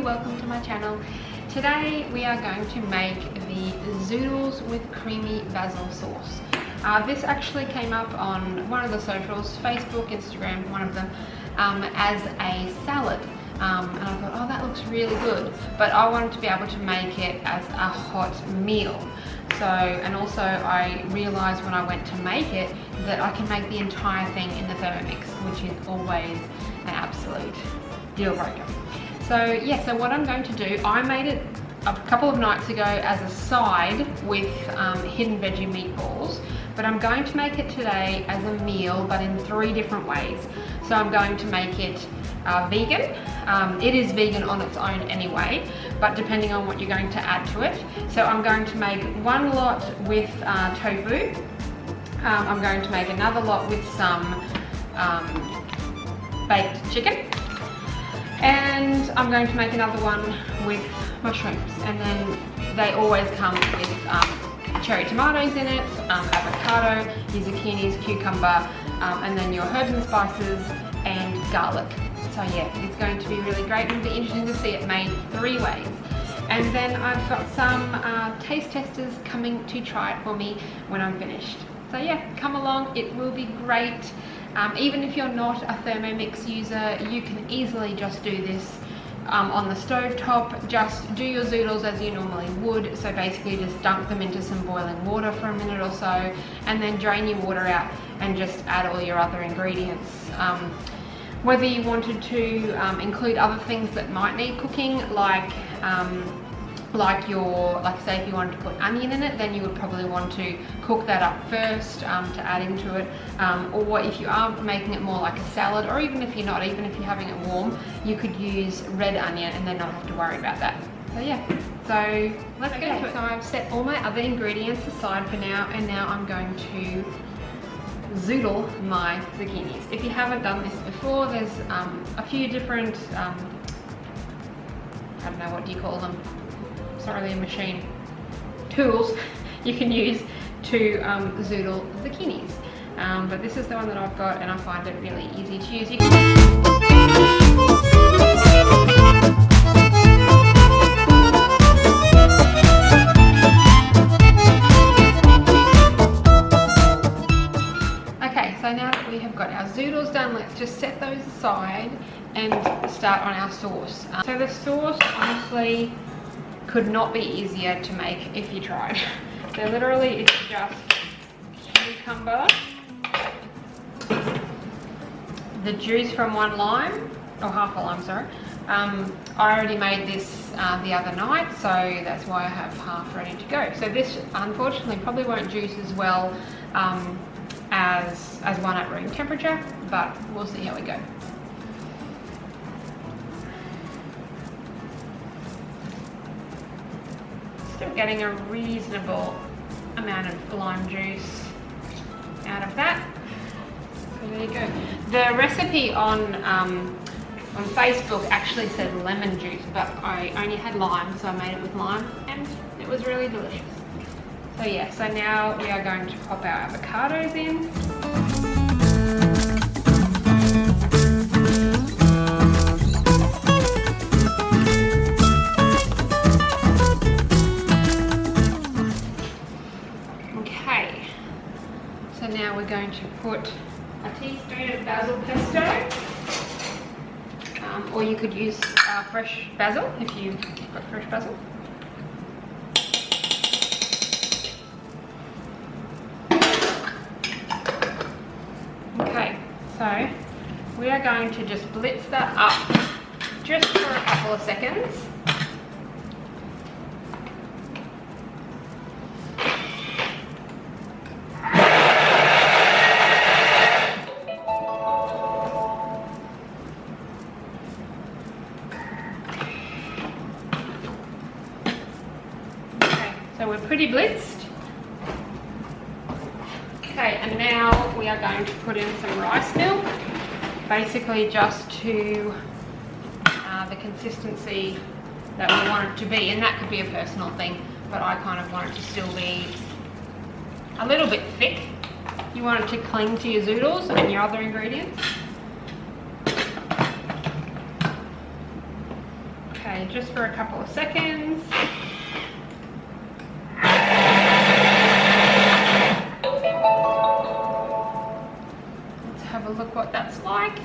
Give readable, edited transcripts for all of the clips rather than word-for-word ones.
welcome to my channel. Today we are going to make the zoodles with creamy basil sauce. This actually came up on one of the socials, Facebook, Instagram, one of them, as a salad. And I thought, oh, that looks really good, but I wanted to be able to make it as a hot meal. So, and also I realized when I went to make it that I can make the entire thing in the Thermomix, which is always an absolute deal breaker. So yeah, so what I'm going to do, I made it a couple of nights ago as a side with hidden veggie meatballs, but I'm going to make it today as a meal, but in 3 different ways. So I'm going to make it vegan. It is vegan on its own anyway, but depending on what you're going to add to it. So I'm going to make one lot with tofu. I'm going to make another lot with some baked chicken. And I'm going to make another one with mushrooms. And then they always come with cherry tomatoes in it, avocado, your zucchinis, cucumber, and then your herbs and spices and garlic. So yeah, it's going to be really great. It'll be interesting to see it made 3 ways. And then I've got some taste testers coming to try it for me when I'm finished. So yeah, come along, it will be great. Even if you're not a Thermomix user, you can easily just do this on the stove top. Just do your zoodles as you normally would. So basically just dunk them into some boiling water for a minute or so, and then drain your water out and just add all your other ingredients. Whether you wanted to include other things that might need cooking, like say if you wanted to put onion in it, then you would probably want to cook that up first to add into it. Or if you are making it more like a salad, or even if you're not, even if you're having it warm, you could use red onion and then not have to worry about that. So yeah, so let's get into it. So I've set all my other ingredients aside for now, and now I'm going to zoodle my zucchinis. If you haven't done this before, there's a few different, I don't know, what do you call them? It's not really a machine. Tools you can use to zoodle zucchinis. But this is the one that I've got, and I find it really easy to use. So now that we have got our zoodles done, let's just set those aside and start on our sauce. So the sauce honestly could not be easier to make if you tried. So literally it's just cucumber, the juice from 1 lime, or half a lime, sorry. I already made this the other night, so that's why I have half ready to go. So this unfortunately probably won't juice as well as one at room temperature, but we'll see how we go. Still getting a reasonable amount of lime juice out of that. So there you go. The recipe on Facebook actually said lemon juice, but I only had lime, so I made it with lime, and it was really delicious. So yeah, so now we are going to pop our avocados in. Okay, so now we're going to put a teaspoon of Basil Pesto, or you could use fresh basil if you've got fresh basil. So we are going to just blitz that up just for a couple of seconds. Okay, so we're pretty blitzed. Okay, and now we are going to put in some rice milk, basically just to the consistency that we want it to be, and that could be a personal thing, but I kind of want it to still be a little bit thick. You want it to cling to your zoodles and your other ingredients. Okay, Okay, just for a couple of seconds. Let's have a look what that's like.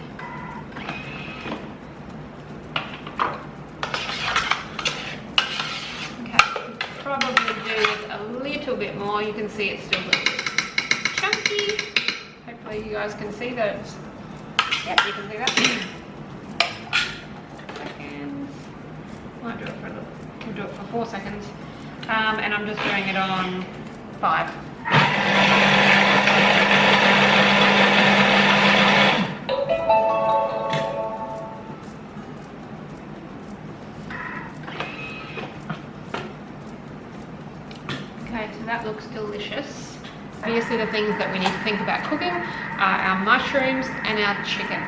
Probably do a little bit more. You can see it's still a little bit chunky. Hopefully you guys can see that it's, yep, you can see that. Seconds. Might do it for a little, we'll do it for 4 seconds. And I'm just doing it on 5. That looks delicious. Obviously the things that we need to think about cooking are our mushrooms and our chicken.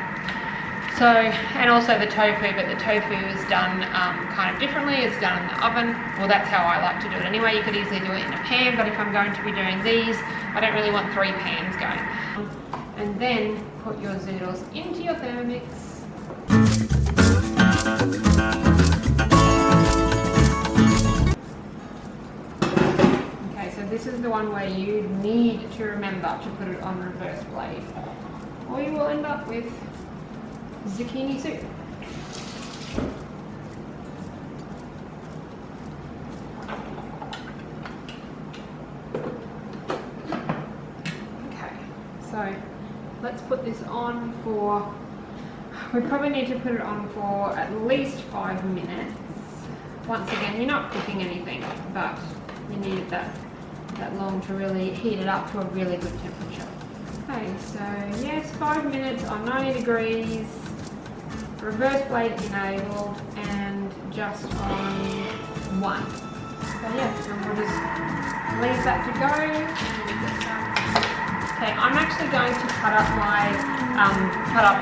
So, and also the tofu, but the tofu is done kind of differently. It's done in the oven. Well, that's how I like to do it anyway. You could easily do it in a pan, but if I'm going to be doing these, I don't really want 3 pans going. And then put your zoodles into your Thermomix. This is the one where you need to remember to put it on reverse blade, or you will end up with zucchini soup. Okay, so let's put this on for, we probably need to put it on for at least 5 minutes. Once again, you're not cooking anything, but you need that long to really heat it up to a really good temperature. Okay, so yes, 5 minutes on 90 degrees, reverse blade enabled, and just on 1. So yeah, and we'll just leave that to go. Okay, I'm actually going to cut up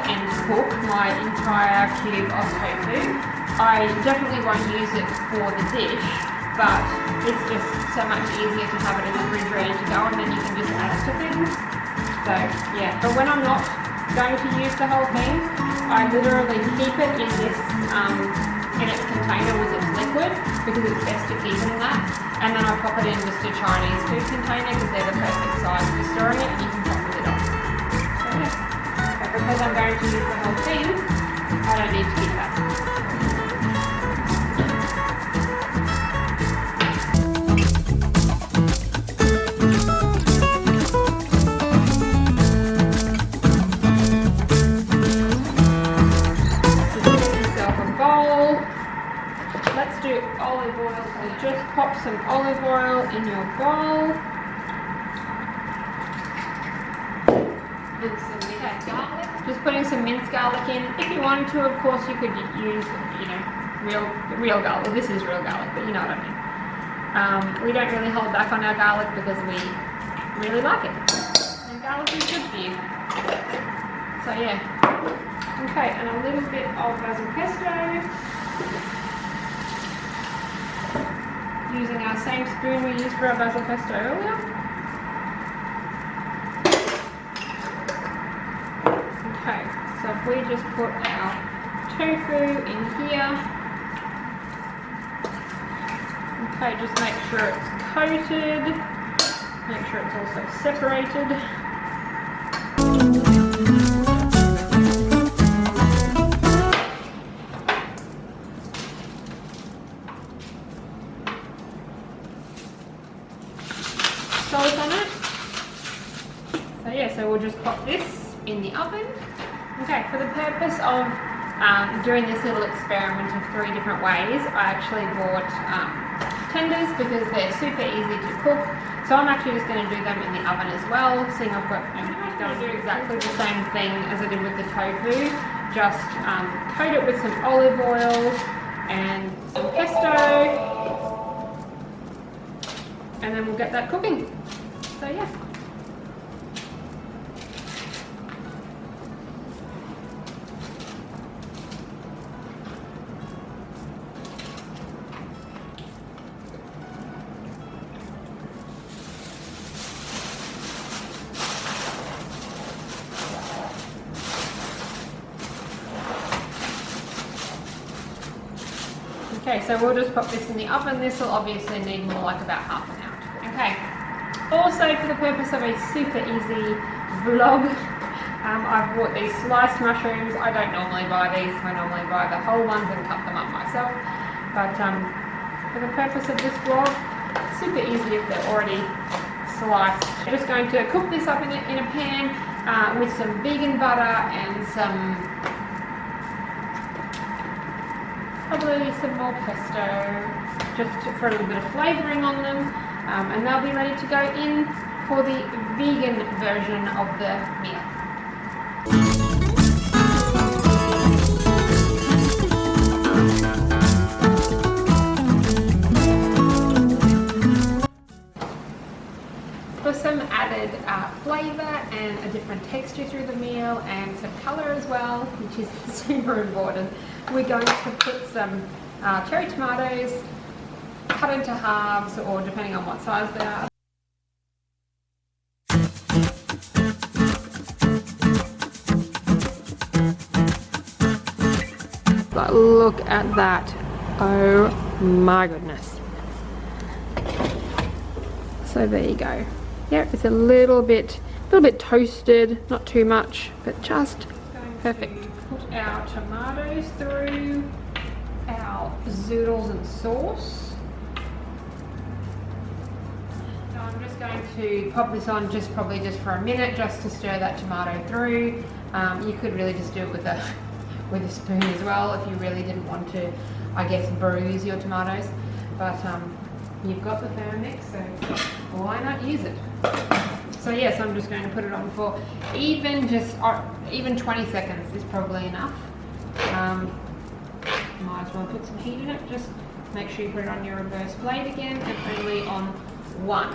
and cook my entire cube of tofu. I definitely won't use it for the dish, but it's just so much easier to have it in the fridge ready to go, and then you can just add it to things. So yeah, but when I'm not going to use the whole thing, I literally keep it in this in its container with its liquid, because it's best to keep it in that, and then I pop it in just a Chinese food container because they're the perfect size for storing it, and you can pop the lid on. So yeah, but because I'm going to use the whole thing, I don't need to keep that. Let's do olive oil, so just pop some olive oil in your bowl. And some minced garlic. Just putting some minced garlic in. If you wanted to, of course, you could use, real garlic. Well, this is real garlic, but you know what I mean. We don't really hold back on our garlic because we really like it. And garlic is good for you. So yeah. Okay, and a little bit of Basil Pesto. Using our same spoon we used for our Basil Pesto earlier. Okay, so if we just put our tofu in here. Okay, just make sure it's coated. Make sure it's also separated. Salt on it. So yeah, so we'll just pop this in the oven. Okay, for the purpose of doing this little experiment of 3 different ways, I actually bought tenders because they're super easy to cook. So I'm actually just going to do them in the oven as well. Seeing I've got, I'm going to do exactly the same thing as I did with the tofu. Just coat it with some olive oil and some pesto, and then we'll get that cooking. So yeah. Okay, so we'll just pop this in the oven. This will obviously need more like about half an hour. Okay, also for the purpose of a super easy vlog, I've bought these sliced mushrooms. I don't normally buy these. I normally buy the whole ones and cut them up myself. But for the purpose of this vlog, super easy if they're already sliced. I'm just going to cook this up in a pan with some vegan butter and probably some more pesto, just for a little bit of flavouring on them, and they'll be ready to go in for the vegan version of the meal. For some added flavour and a different texture through the meal and some colour as well, which is super important, we're going to put some cherry tomatoes cut into halves, or depending on what size they are. But look at that. Oh my goodness. So there you go. Yeah, it's a little bit toasted, not too much, but just perfect. Put our tomatoes through our zoodles and sauce. So I'm just going to pop this on probably just for a minute, just to stir that tomato through. You could really just do it with a spoon as well if you really didn't want to, I guess, bruise your tomatoes. But you've got the Thermomix, so why not use it? So yes, I'm just going to put it on for even 20 seconds is probably enough. Might as well put some heat in it. Just make sure you put it on your reverse blade again and only on one.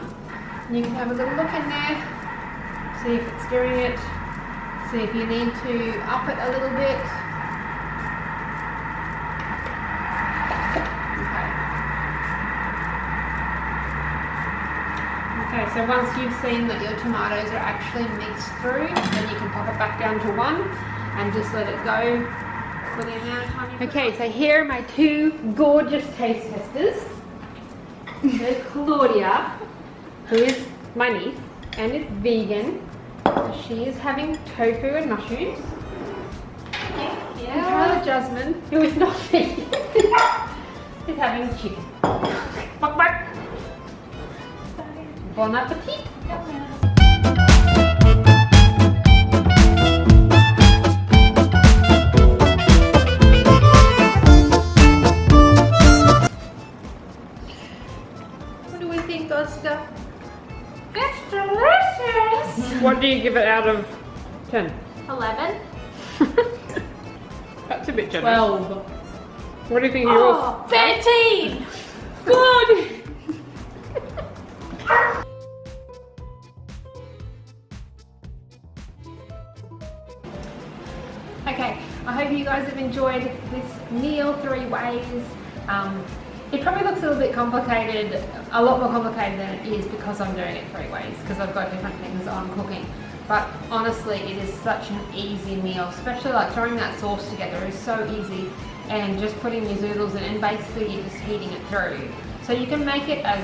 You can have a little look in there, see if it's doing it, see if you need to up it a little bit. Okay, so once you've seen that your tomatoes are actually mixed through, then you can pop it back down to one and just let it go for the amount of time you put. Okay, so here are my two gorgeous taste testers. There's Claudia, who is my niece and is vegan. She is having tofu and mushrooms. Yeah. And Tyler Jasmine, who is not vegan, is having chicken. Bon appetit! What do we think, Oscar? It's delicious! What do you give it out of 10? 11. That's a bit generous. 12. What do you think yours? 13! Good! Okay, I hope you guys have enjoyed this meal 3 ways. It probably looks a little bit complicated, a lot more complicated than it is because I'm doing it 3 ways, because I've got different things I'm cooking. But honestly, it is such an easy meal, especially like throwing that sauce together is so easy, and just putting your zoodles in and basically you're just heating it through. So you can make it as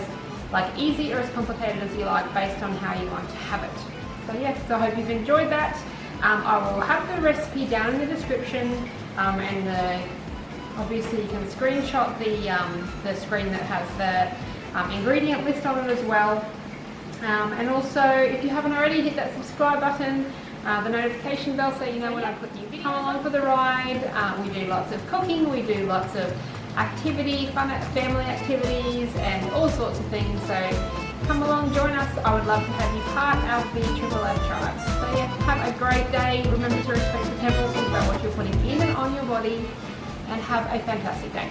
easy or as complicated as you like based on how you want to have it. So yeah, so I hope you've enjoyed that. I will have the recipe down in the description, and obviously you can screenshot the screen that has the ingredient list on it as well. And also, if you haven't already, hit that subscribe button, the notification bell, so you know when I put new videos. Come along for the ride. We do lots of cooking, we do lots of activity, fun family activities, and all sorts of things. So come along, join us. I would love to have you part of the Triple F tribe. So yeah, have a great day. Remember to respect the temples, think about what you're putting in and on your body, and have a fantastic day.